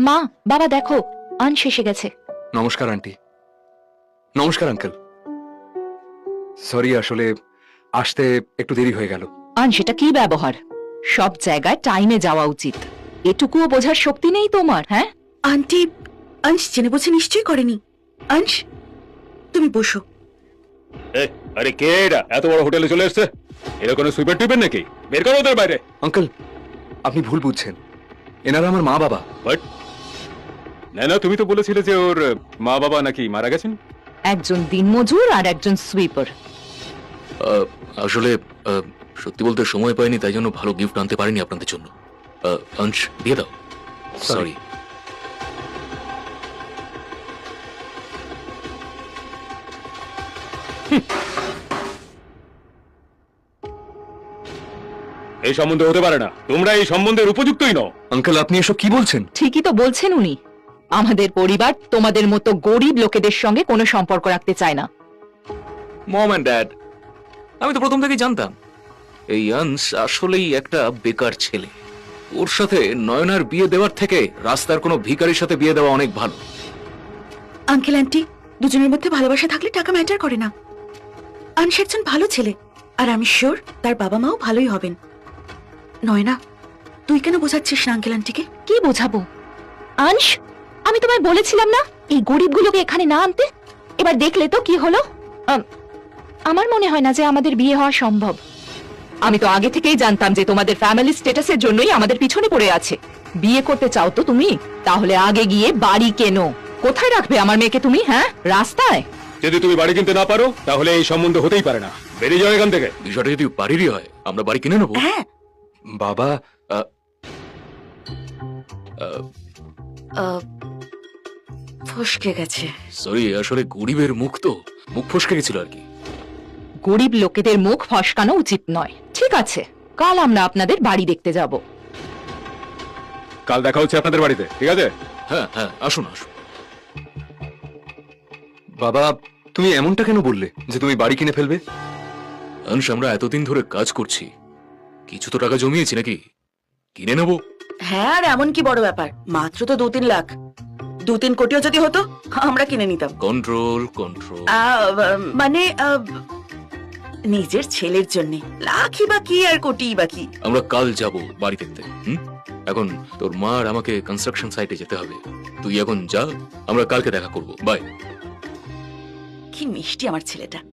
মা, বাবা দেখো, আনস এসে গেছে। নমস্কার আন্টি। নমস্কার আঙ্কেল। সরি, আসলে আসতে একটু দেরি হয়ে গেল। আনস, এটা কি ব্যবহার? সব জায়গায় টাইমে যাওয়া উচিত। এটুকুও বোঝার শক্তি নেই তোমার? হ্যাঁ আন্টি, অংশ জেনে বুঝে নিশ্চয়ই করেনি। অংশ, তুমি বসো। আরে কে এটা এত বড় হোটেলে চলে এসছে? এরা কোনো সুইপার টিপের নাকি? বের করো ওদের বাইরে। আঙ্কেল, আপনি ভুল বুঝছেন, এনারা আমার মা বাবা। বাট না, তুমি তো বলেছিলে যে ওর মা বাবা নাকি মারা গেছেন। একজন দিনমজুর আর একজন সুইপার। আসলে সত্যি বলতে সময় পাইনি, তাই জন্য ভালো গিফট আনতে পারিনি আপনাদের জন্য। অংশ দিয়ে দাও। সরি। এই সম্বন্ধে হতে পারে না, তোমরা এই সম্বন্ধের উপযুক্তই নও। আঙ্কেল, আপনি এসব কি বলছেন? ঠিকই তো বলছেন উনি। আমাদের পরিবার তোমাদের মতো গরিব লোকেদের সঙ্গে কোনো সম্পর্ক রাখতে চায় না। মম এন্ড ড্যাড, আমি তো প্রথম থেকেই জানতাম এই অংশ আসলেই একটা বেকার ছেলে। ওর সাথে নয়নার বিয়ে দেওয়ার থেকে রাস্তার কোনো ভিখারির সাথে বিয়ে দেওয়া অনেক ভালো। আঙ্কেল আন্টি, দুজনের মধ্যে ভালোবাসা থাকলে টাকা ম্যাটার করে না। অংশ একজন ভালো ছেলে, আর আমি শিওর তার বাবা মাও ভালোই হবেন। নয়না, তুই কেন বোঝাচ্ছিস না আঙ্কেল আন্টিকে? কি বোঝাবো? আনস, আমি তোমায় বলেছিলাম না এই গরিবগুলোকে এখানে না আনতে? এবার দেখলে তো কি হলো। আমার মনে হয় না যে আমাদের বিয়ে হওয়া সম্ভব। আমি তো আগে থেকেই জানতাম যে তোমাদের ফ্যামিলি স্ট্যাটাসের জন্যই আমাদের পিছনে পড়ে আছে। বিয়ে করতে চাও তো তুমি, তাহলে আগে গিয়ে বাড়ি কেনো। কোথায় রাখবে আমার মেয়েকে তুমি? হ্যাঁ, রাস্তায়? যদি তুমি বাড়ি কিনতে না পারো তাহলে এই সম্বন্ধ হতেই পারে না। বেরিয়ে যাও এখান থেকে। বিষয়টা যদি বাড়িরই হয়, আমরা বাড়ি কিনে নেবো। হ্যাঁ, বাবা, ফসকে গেছে। সরি, আসলে গরিবের মুখ তো, মুখ ফসকে গেছিল আর কি। গরিব লোকেদের মুখ ফসকানো উচিত নয়। ঠিক আছে, কাল আমরা আপনাদের বাড়ি দেখতে যাব। কাল দেখা হচ্ছে আপনাদের বাড়িতে, ঠিক আছে? হ্যাঁ হ্যাঁ, আসুন আসুন। বাবা, তুমি এমনটা কেন বললে যে তুমি বাড়ি কিনে ফেলবে? অংশ, আমরা এতদিন ধরে কাজ করছি, কিছু তো টাকা জমিয়েছি, নাকি কিনে নেবো? হ্যাঁ, আর এমন কি বড় ব্যাপার, মাত্র তো 2-3 লাখ। 2-3 কোটিও যদি হতো আমরা কিনে নিতাম। Control control. মানে নিজের ছেলের জন্য লাখই বা কি আর কোটিই বা কি। আমরা কাল যাব বাড়ি দেখতে। এখন তোর মা আর আমাকে কনস্ট্রাকশন সাইটে যেতে হবে, তুই এখন যা, আমরা কালকে দেখা করব। বাই। কি মিষ্টি আমার ছেলেটা।